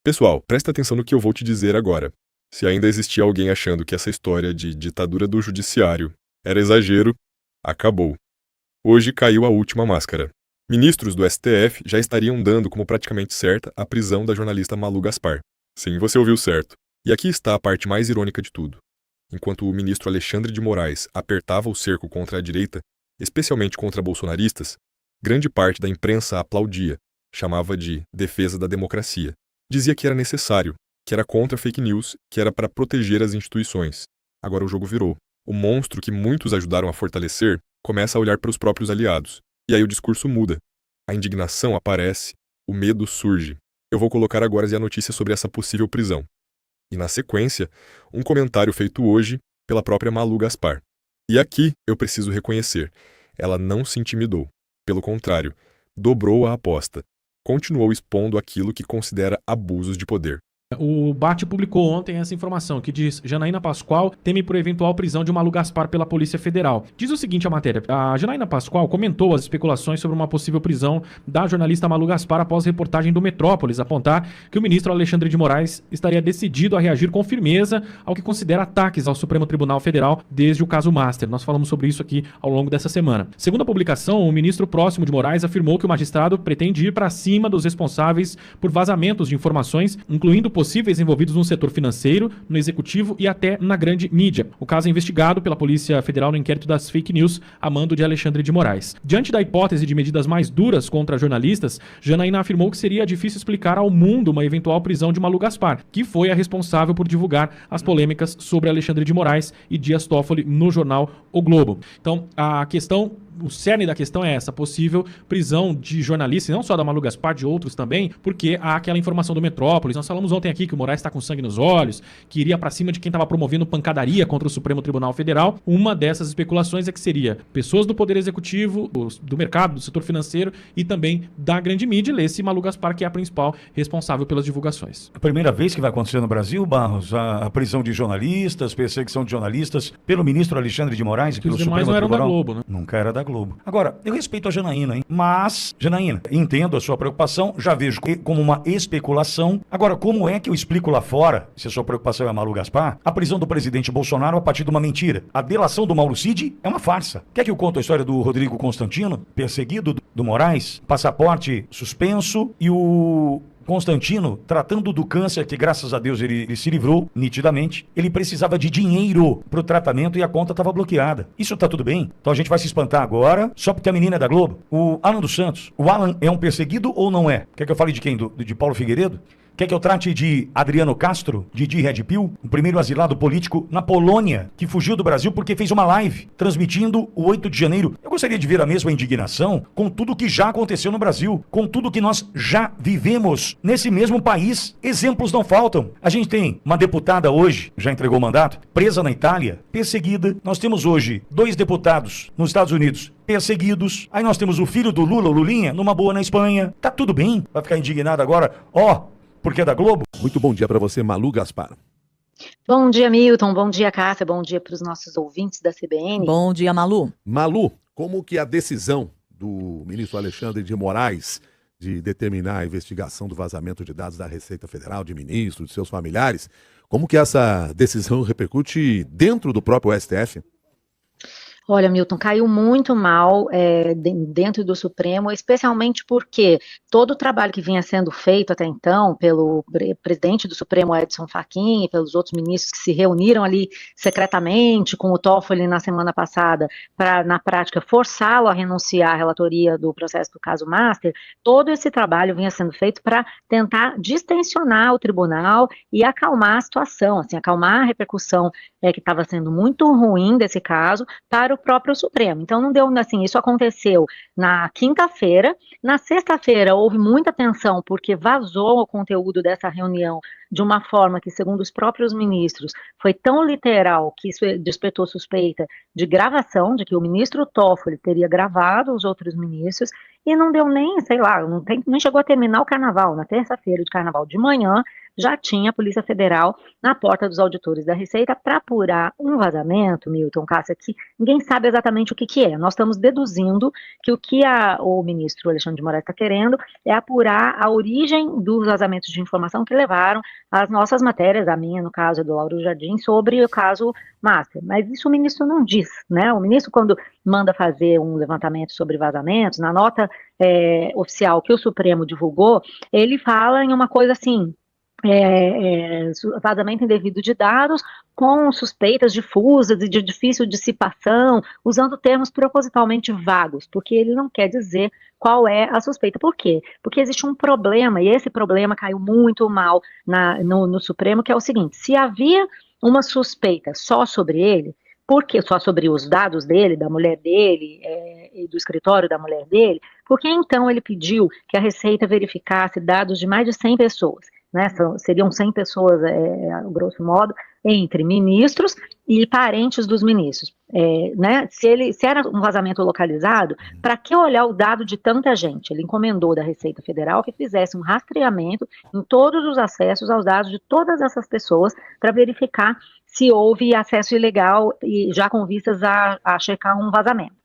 Pessoal, presta atenção no que eu vou te dizer agora. Se ainda existia alguém achando que essa história de ditadura do judiciário era exagero, acabou. Hoje caiu a última máscara. Ministros do STF já estariam dando como praticamente certa a prisão da jornalista Malu Gaspar. Sim, você ouviu certo. E aqui está a parte mais irônica de tudo. Enquanto o ministro Alexandre de Moraes apertava o cerco contra a direita, especialmente contra bolsonaristas, grande parte da imprensa aplaudia, chamava de defesa da democracia. Dizia que era necessário, que era contra fake news, que era para proteger as instituições. Agora o jogo virou. O monstro que muitos ajudaram a fortalecer começa a olhar para os próprios aliados. E aí o discurso muda. A indignação aparece, o medo surge. Eu vou colocar agora a notícia sobre essa possível prisão. E na sequência, um comentário feito hoje pela própria Malu Gaspar. E aqui eu preciso reconhecer, ela não se intimidou. Pelo contrário, dobrou a aposta. Continuou expondo aquilo que considera abusos de poder. O BAT publicou ontem essa informação que diz: Janaína Pascoal teme por eventual prisão de Malu Gaspar pela Polícia Federal. Diz o seguinte a matéria: a Janaína Pascoal comentou as especulações sobre uma possível prisão da jornalista Malu Gaspar após reportagem do Metrópolis apontar que o ministro Alexandre de Moraes estaria decidido a reagir com firmeza ao que considera ataques ao Supremo Tribunal Federal desde o caso Master. Nós falamos sobre isso aqui ao longo dessa semana. Segundo a publicação, o ministro próximo de Moraes afirmou que o magistrado pretende ir para cima dos responsáveis por vazamentos de informações, incluindo possíveis envolvidos no setor financeiro, no executivo e até na grande mídia. O caso é investigado pela Polícia Federal no inquérito das fake news a mando de Alexandre de Moraes. Diante da hipótese de medidas mais duras contra jornalistas, Janaína afirmou que seria difícil explicar ao mundo uma eventual prisão de Malu Gaspar, que foi a responsável por divulgar as polêmicas sobre Alexandre de Moraes e Dias Toffoli no jornal O Globo. Então, o cerne da questão é essa, possível prisão de jornalistas, não só da Malu Gaspar, de outros também, porque há aquela informação do Metrópolis. Nós falamos ontem aqui que o Moraes está com sangue nos olhos, que iria para cima de quem estava promovendo pancadaria contra o Supremo Tribunal Federal. Uma dessas especulações é que seria pessoas do Poder Executivo, do mercado, do setor financeiro e também da grande mídia, lê-se Malu Gaspar, que é a principal responsável pelas divulgações. A primeira vez que vai acontecer no Brasil, Barros, a prisão de jornalistas, perseguição de jornalistas pelo ministro Alexandre de Moraes e pelo Supremo Tribunal. Não eram da Globo, né? Nunca era da Globo. Agora, eu respeito a Janaína, hein? Mas, Janaína, entendo a sua preocupação, já vejo como uma especulação. Agora, como é que eu explico lá fora, se a sua preocupação é a Malu Gaspar, a prisão do presidente Bolsonaro a partir de uma mentira? A delação do Mauro Cid é uma farsa. Quer que eu conte a história do Rodrigo Constantino, perseguido do Moraes, passaporte suspenso e o Constantino, tratando do câncer, que graças a Deus ele se livrou nitidamente, ele precisava de dinheiro pro tratamento e a conta estava bloqueada. Isso tá tudo bem? Então a gente vai se espantar agora, só porque a menina é da Globo? O Alan dos Santos, o Alan é um perseguido ou não é? Quer que eu fale de quem? De Paulo Figueiredo? Quer que eu trate de Adriano Castro, de Red Pill, o primeiro asilado político na Polônia, que fugiu do Brasil porque fez uma live transmitindo o 8 de janeiro? Eu gostaria de ver a mesma indignação com tudo que já aconteceu no Brasil, com tudo que nós já vivemos nesse mesmo país. Exemplos não faltam. A gente tem uma deputada hoje, já entregou o mandato, presa na Itália, perseguida. Nós temos hoje 2 deputados nos Estados Unidos perseguidos. Aí nós temos o filho do Lula, o Lulinha, numa boa na Espanha. Tá tudo bem. Vai ficar indignado agora? Porque é da Globo? Muito bom dia para você, Malu Gaspar. Bom dia, Milton. Bom dia, Cássia. Bom dia para os nossos ouvintes da CBN. Bom dia, Malu. Malu, como que a decisão do ministro Alexandre de Moraes de determinar a investigação do vazamento de dados da Receita Federal, de ministros, de seus familiares, como que essa decisão repercute dentro do próprio STF? Olha, Milton, caiu muito mal dentro do Supremo, especialmente porque todo o trabalho que vinha sendo feito até então pelo presidente do Supremo, Edson Fachin, e pelos outros ministros que se reuniram ali secretamente com o Toffoli na semana passada para, na prática, forçá-lo a renunciar à relatoria do processo do caso Master, todo esse trabalho vinha sendo feito para tentar distensionar o tribunal e acalmar a situação, assim, acalmar a repercussão que estava sendo muito ruim desse caso para o próprio Supremo. Então não deu, assim, isso aconteceu na quinta-feira. Na sexta-feira houve muita tensão porque vazou o conteúdo dessa reunião de uma forma que, segundo os próprios ministros, foi tão literal que isso despertou suspeita de gravação, de que o ministro Toffoli teria gravado os outros ministros, e não deu nem, sei lá, nem chegou a terminar o carnaval. Na terça-feira de carnaval de manhã, já tinha a Polícia Federal na porta dos auditores da Receita para apurar um vazamento, Milton, Cássia, que ninguém sabe exatamente o que é. Nós estamos deduzindo que o que o ministro Alexandre de Moraes está querendo é apurar a origem dos vazamentos de informação que levaram às nossas matérias, a minha, no caso, do Lauro Jardim, sobre o caso Master. Mas isso o ministro não diz, né? O ministro, quando manda fazer um levantamento sobre vazamentos, na nota oficial que o Supremo divulgou, ele fala em uma coisa assim, vazamento indevido de dados com suspeitas difusas e de difícil dissipação, usando termos propositalmente vagos, porque ele não quer dizer qual é a suspeita. Por quê? Porque existe um problema, e esse problema caiu muito mal no Supremo, que é o seguinte: se havia uma suspeita só sobre ele, porque só sobre os dados dele, da mulher dele e do escritório da mulher dele, por que então ele pediu que a Receita verificasse dados de mais de 100 pessoas? Né, seriam 100 pessoas, grosso modo, entre ministros e parentes dos ministros. Né, se era um vazamento localizado, para que olhar o dado de tanta gente? Ele encomendou da Receita Federal que fizesse um rastreamento em todos os acessos aos dados de todas essas pessoas para verificar se houve acesso ilegal e já com vistas a checar um vazamento.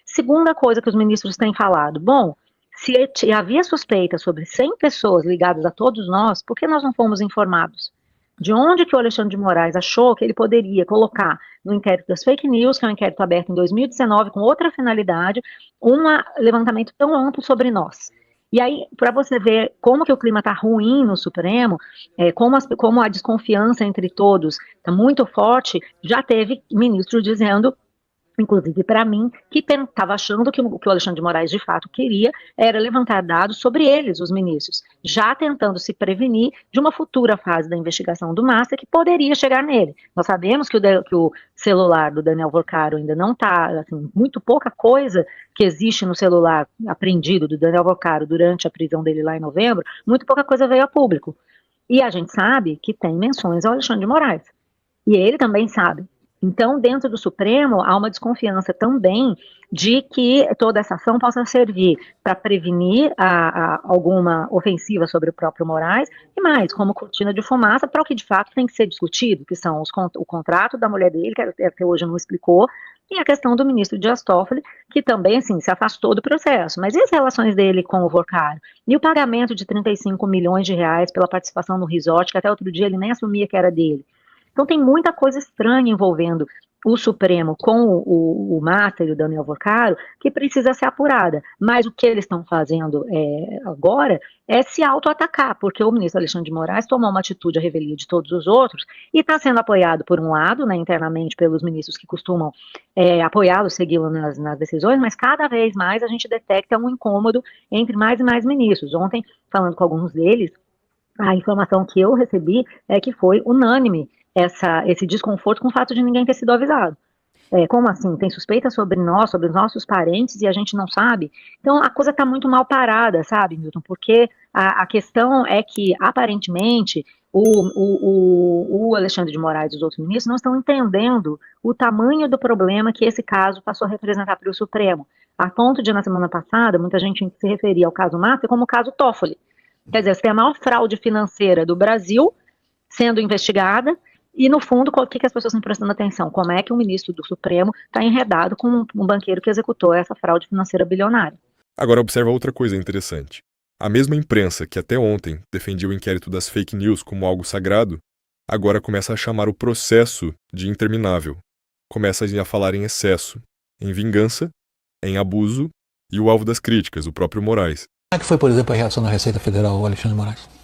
Segunda coisa que os ministros têm falado, bom, se havia suspeita sobre 100 pessoas ligadas a todos nós, por que nós não fomos informados? De onde que o Alexandre de Moraes achou que ele poderia colocar no inquérito das fake news, que é um inquérito aberto em 2019, com outra finalidade, um levantamento tão amplo sobre nós? E aí, para você ver como que o clima está ruim no Supremo, como a desconfiança entre todos está muito forte, já teve ministro dizendo, inclusive para mim, que estava achando que o Alexandre de Moraes de fato queria era levantar dados sobre eles, os ministros, já tentando se prevenir de uma futura fase da investigação do Master que poderia chegar nele. Nós sabemos que o celular do Daniel Vorcaro ainda não está, assim, muito pouca coisa que existe no celular apreendido do Daniel Vorcaro durante a prisão dele lá em novembro, muito pouca coisa veio a público. E a gente sabe que tem menções ao Alexandre de Moraes. E ele também sabe. Então, dentro do Supremo, há uma desconfiança também de que toda essa ação possa servir para prevenir alguma ofensiva sobre o próprio Moraes e mais, como cortina de fumaça para o que de fato tem que ser discutido, que são o contrato da mulher dele, que até hoje não explicou, e a questão do ministro Dias Toffoli, que também, assim, se afastou do processo. Mas e as relações dele com o Vorcaro? E o pagamento de 35 milhões de reais pela participação no resort, que até outro dia ele nem assumia que era dele? Então tem muita coisa estranha envolvendo o Supremo com o Master e o Daniel Vorcaro que precisa ser apurada. Mas o que eles estão fazendo agora é se auto-atacar, porque o ministro Alexandre de Moraes tomou uma atitude à revelia de todos os outros e está sendo apoiado por um lado, né, internamente pelos ministros que costumam apoiá-lo, segui-lo nas decisões, mas cada vez mais a gente detecta um incômodo entre mais e mais ministros. Ontem, falando com alguns deles, a informação que eu recebi é que foi unânime esse desconforto com o fato de ninguém ter sido avisado. Como assim? Tem suspeita sobre nós, sobre os nossos parentes, e a gente não sabe? Então, a coisa está muito mal parada, sabe, Milton? Porque a questão é que, aparentemente, o Alexandre de Moraes e os outros ministros não estão entendendo o tamanho do problema que esse caso passou a representar para o Supremo. A ponto de, na semana passada, muita gente se referia ao caso Master como o caso Toffoli. Quer dizer, você tem a maior fraude financeira do Brasil sendo investigada, e, no fundo, o que as pessoas estão prestando atenção? Como é que o ministro do Supremo está enredado com um banqueiro que executou essa fraude financeira bilionária? Agora, observa outra coisa interessante. A mesma imprensa que até ontem defendia o inquérito das fake news como algo sagrado, agora começa a chamar o processo de interminável. Começa a falar em excesso, em vingança, em abuso e o alvo das críticas, o próprio Moraes. Como é que foi, por exemplo, a reação da Receita Federal, Alexandre de Moraes?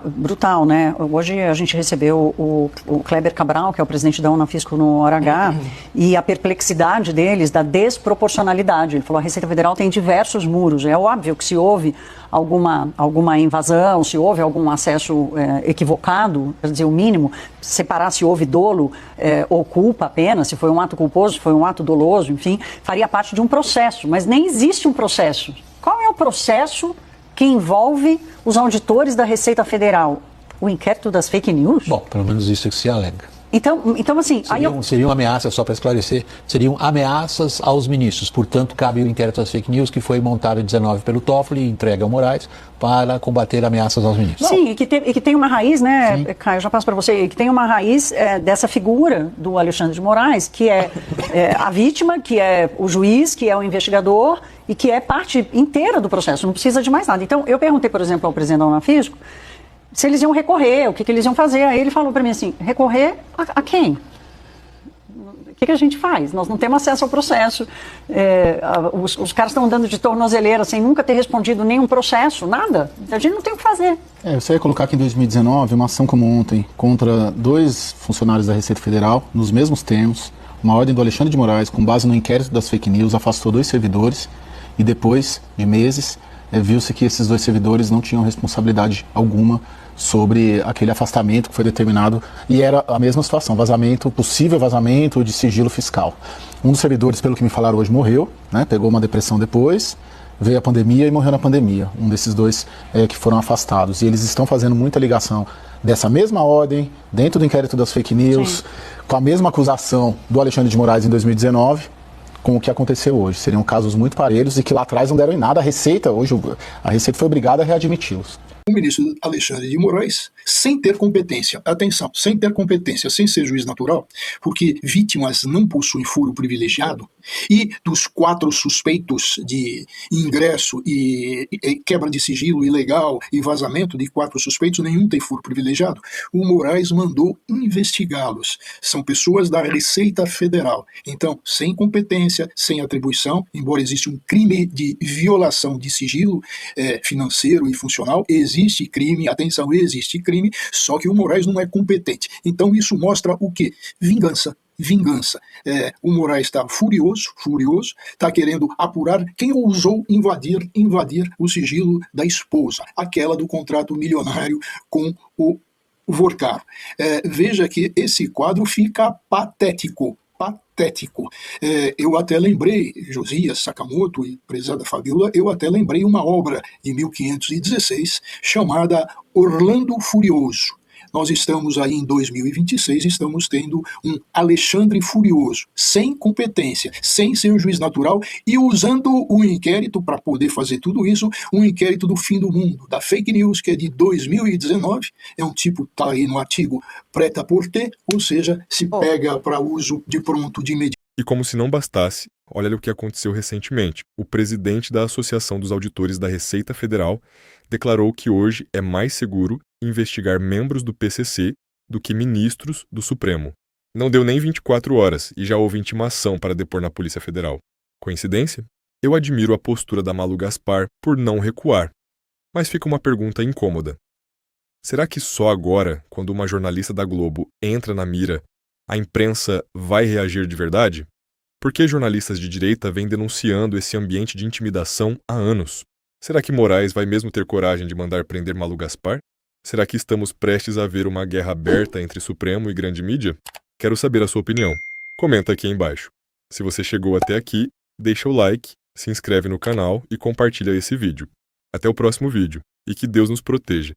Brutal, né? Hoje a gente recebeu o Kleber Cabral, que é o presidente da Unafisco no Hora H, e a perplexidade deles da desproporcionalidade. Ele falou, a Receita Federal tem diversos muros. É óbvio que se houve alguma invasão, se houve algum acesso equivocado, quer dizer, o mínimo, separar se houve dolo ou culpa apenas, se foi um ato culposo, se foi um ato doloso, enfim, faria parte de um processo. Mas nem existe um processo. Qual é o processo que envolve os auditores da Receita Federal? O inquérito das fake news? Bom, pelo menos isso é que se alega. Então assim... Seriam ameaças, só para esclarecer, seriam ameaças aos ministros. Portanto, cabe o inquérito das fake news que foi montado em 19 pelo Toffoli e entregue ao Moraes para combater ameaças aos ministros. Sim, e que tem uma raiz, né, sim, Caio, já passo para você, que tem uma raiz dessa figura do Alexandre de Moraes, que é a vítima, que é o juiz, que é o investigador e que é parte inteira do processo, não precisa de mais nada. Então, eu perguntei, por exemplo, ao presidente da Unafisco se eles iam recorrer, o que eles iam fazer. Aí ele falou para mim assim, recorrer a quem? O que a gente faz? Nós não temos acesso ao processo, os caras estão andando de tornozeleira sem nunca ter respondido nenhum processo, nada. A gente não tem o que fazer. Você ia colocar que em 2019, uma ação como ontem, contra 2 funcionários da Receita Federal, nos mesmos termos, uma ordem do Alexandre de Moraes, com base no inquérito das fake news, afastou 2 servidores e depois de meses, viu-se que esses 2 servidores não tinham responsabilidade alguma sobre aquele afastamento que foi determinado, e era a mesma situação, possível vazamento de sigilo fiscal. Um dos servidores, pelo que me falaram hoje, morreu, né, pegou uma depressão depois, veio a pandemia e morreu na pandemia, um desses 2 que foram afastados, e eles estão fazendo muita ligação dessa mesma ordem, dentro do inquérito das fake news, sim, com a mesma acusação do Alexandre de Moraes em 2019, com o que aconteceu hoje. Seriam casos muito parelhos e que lá atrás não deram em nada. A Receita foi obrigada a readmiti-los. O ministro Alexandre de Moraes, sem ter competência, atenção, sem ter competência, sem ser juiz natural, porque vítimas não possuem foro privilegiado, e dos 4 suspeitos de ingresso e quebra de sigilo ilegal e vazamento de 4 suspeitos, nenhum tem foro privilegiado, o Moraes mandou investigá-los. São pessoas da Receita Federal. Então, sem competência, sem atribuição, embora exista um crime de violação de sigilo financeiro e funcional, existe crime, atenção, existe crime, só que o Moraes não é competente. Então isso mostra o quê? Vingança. O Moraes está furioso, está querendo apurar quem ousou invadir o sigilo da esposa, aquela do contrato milionário com o Vorcaro. Veja que esse quadro fica patético. Eu até lembrei, Josias Sakamoto e prezada Fabiola, eu até lembrei uma obra de 1516 chamada Orlando Furioso. Nós estamos aí em 2026, estamos tendo um Alexandre Furioso, sem competência, sem ser juiz natural e usando o inquérito para poder fazer tudo isso, um inquérito do fim do mundo, da fake news, que é de 2019, é um tipo, está aí no artigo prêt-à-porter, ou seja, se pega para uso de pronto, de imediato. E como se não bastasse, olha o que aconteceu recentemente. O presidente da Associação dos Auditores da Receita Federal declarou que hoje é mais seguro investigar membros do PCC do que ministros do Supremo. Não deu nem 24 horas e já houve intimação para depor na Polícia Federal. Coincidência? Eu admiro a postura da Malu Gaspar por não recuar. Mas fica uma pergunta incômoda. Será que só agora, quando uma jornalista da Globo entra na mira, a imprensa vai reagir de verdade? Por que jornalistas de direita vêm denunciando esse ambiente de intimidação há anos? Será que Moraes vai mesmo ter coragem de mandar prender Malu Gaspar? Será que estamos prestes a ver uma guerra aberta entre Supremo e grande mídia? Quero saber a sua opinião. Comenta aqui embaixo. Se você chegou até aqui, deixa o like, se inscreve no canal e compartilha esse vídeo. Até o próximo vídeo, e que Deus nos proteja.